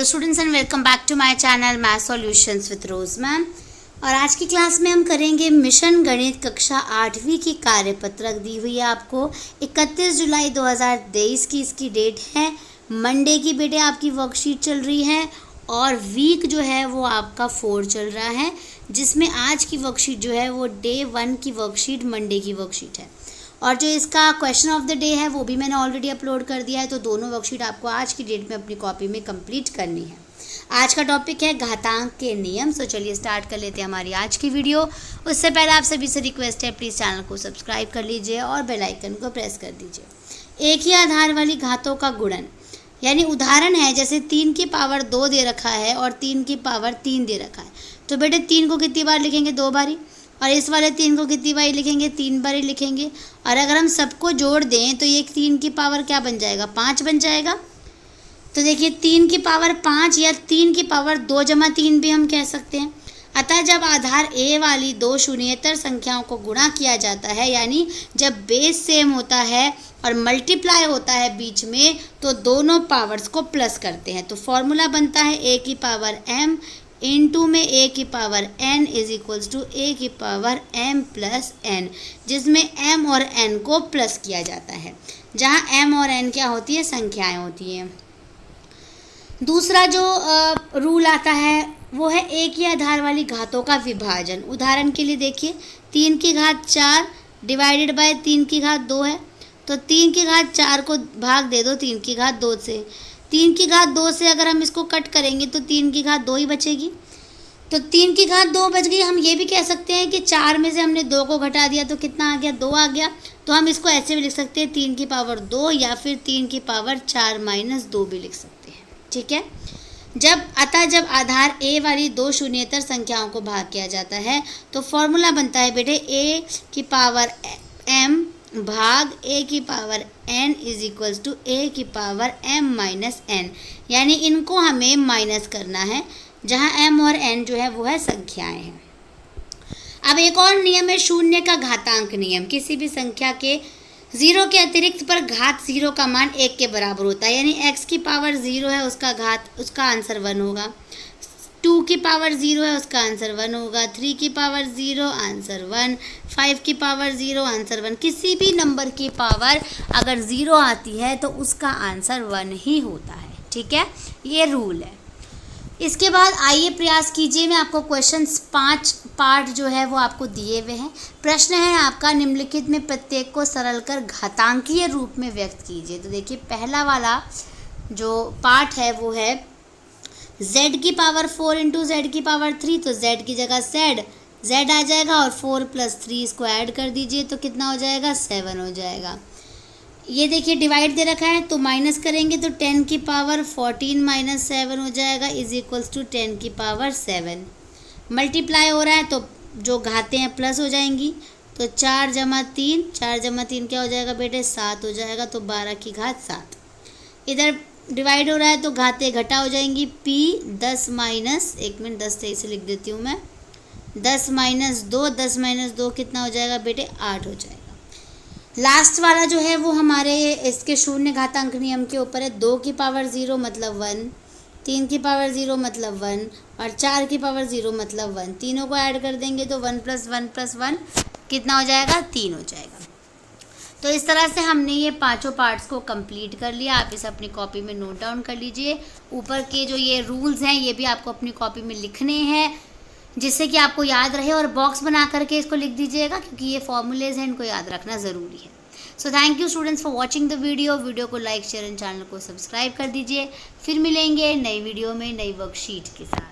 Hello students and welcome back to my channel math solutions with Rose ma'am. और आज की class में हम करेंगे मिशन गणित कक्षा 8वीं की कार्यपत्रक दी हुई है आपको 31 जुलाई 2023 की इसकी डेट है। मंडे की बेटे आपकी वर्कशीट चल रही है और वीक जो है वो आपका 4 चल रहा है, जिसमें आज की वर्कशीट जो है वो डे 1 की वर्कशीट मंडे की वर्कशीट है। और जो इसका क्वेश्चन ऑफ द डे है वो भी मैंने ऑलरेडी अपलोड कर दिया है, तो दोनों वर्कशीट आपको आज की डेट में अपनी कॉपी में कंप्लीट करनी है। आज का टॉपिक है घातांक के नियम। सो चलिए स्टार्ट कर लेते हैं हमारी आज की वीडियो। उससे पहले आप सभी से रिक्वेस्ट है, प्लीज़ चैनल को सब्सक्राइब कर लीजिए और बेल आइकन को प्रेस कर दीजिए। एक ही आधार वाली घातों का गुणन, यानी उदाहरण है जैसे 3 की पावर 2 दे रखा है और 3 की पावर 3 दे रखा है, तो बेटे 3 को कितनी बार लिखेंगे? 2 बारी। और इस वाले 3 को कितनी बारी लिखेंगे? 3 बारी लिखेंगे। और अगर हम सबको जोड़ दें तो ये 3 की पावर क्या बन जाएगा? 5 बन जाएगा। तो देखिए 3 की पावर 5 या 3 की पावर 2 जमा 3 भी हम कह सकते हैं। अतः जब आधार ए वाली दो शून्येतर संख्याओं को गुणा किया जाता है, यानी जब बेस सेम होता है और मल्टीप्लाई होता है बीच में, तो दोनों पावर्स को प्लस करते हैं। तो फॉर्मूला बनता है ए की पावर m इंटू में ए की power n is equals to A की पावर m प्लस n, जिसमें m और n को प्लस किया जाता है, जहाँ m और n क्या होती है? संख्याएं होती हैं। दूसरा जो रूल आता है वो है एक ही आधार वाली घातों का विभाजन। उदाहरण के लिए देखिए 3 की घात 4 डिवाइडेड बाय 3 की घात 2 है, तो 3 की घात 4 को भाग दे दो 3 की घात 2 से। 3 की घात 2 से अगर हम इसको कट करेंगे तो 3 की घात 2 ही बचेगी। तो 3 की घात 2 बच गई। हम ये भी कह सकते हैं कि 4 में से हमने 2 को घटा दिया तो कितना आ गया? 2 आ गया। तो हम इसको ऐसे भी लिख सकते हैं 3 की पावर 2 या फिर 3 की पावर 4 माइनस 2 भी लिख सकते हैं। ठीक है। जब आधार ए वाली दो शून्येतर संख्याओं को भाग किया जाता है तो फॉर्मूला बनता है बेटे ए की पावर m भाग ए की power n is equals to A की पावर m माइनस n, यानी इनको हमें माइनस करना है, जहाँ m और n जो है वो है संख्याएं हैं। अब एक और नियम है शून्य का घातांक नियम। किसी भी संख्या के 0 के अतिरिक्त पर घात 0 का मान 1 के बराबर होता है, यानी x की पावर 0 है उसका आंसर 1 होगा, 2 की पावर 0 है उसका आंसर 1 होगा, 3 की पावर 0 आंसर 1, 5 की पावर 0 आंसर 1। किसी भी नंबर की पावर अगर 0 आती है तो उसका आंसर 1 ही होता है। ठीक है, ये रूल है। इसके बाद आइए प्रयास कीजिए। मैं आपको क्वेश्चंस 5 पार्ट जो है वो आपको दिए हुए हैं। प्रश्न है आपका निम्नलिखित में प्रत्येक को सरल कर घातांकीय रूप में व्यक्त कीजिए। तो देखिए पहला वाला जो पार्ट है वो है z की पावर 4 इंटू जेड की पावर 3, तो z की जगह z आ जाएगा और 4 प्लस 3 इसको ऐड कर दीजिए तो कितना हो जाएगा? 7 हो जाएगा। ये देखिए डिवाइड दे रखा है तो माइनस करेंगे तो 10 की पावर 14 माइनस 7 हो जाएगा इज इक्वल्स टू 10 की पावर 7। मल्टीप्लाई हो रहा है तो जो घातें हैं प्लस हो जाएंगी, तो 4 जमा 3 क्या हो जाएगा बेटे? 7 हो जाएगा, तो 12 की घात 7। इधर डिवाइड हो रहा है तो घातें घटा हो जाएंगी। p 10 माइनस 1 मिनट 10 से इसे लिख देती हूँ मैं, 10 माइनस 2 कितना हो जाएगा बेटे? 8 हो जाएगा। लास्ट वाला जो है वो हमारे इसके शून्य घातांक नियम के ऊपर है। 2 की पावर 0 मतलब 1, 3 की पावर 0 मतलब 1 और 4 की पावर 0 मतलब 1। तीनों को ऐड कर देंगे तो 1 प्लस 1 प्लस 1 कितना हो जाएगा? 3 हो जाएगा। तो इस तरह से हमने ये पांचों पार्ट्स को कंप्लीट कर लिया। आप इसे अपनी कॉपी में नोट डाउन कर लीजिए। ऊपर के जो ये रूल्स हैं ये भी आपको अपनी कॉपी में लिखने हैं, जिससे कि आपको याद रहे, और बॉक्स बना करके इसको लिख दीजिएगा क्योंकि ये फॉर्मूलेज हैं, इनको याद रखना ज़रूरी है। So thank you students for watching the video को लाइक शेयर एंड चैनल को सब्सक्राइब कर दीजिए। फिर मिलेंगे नई वीडियो में नई वर्कशीट के साथ।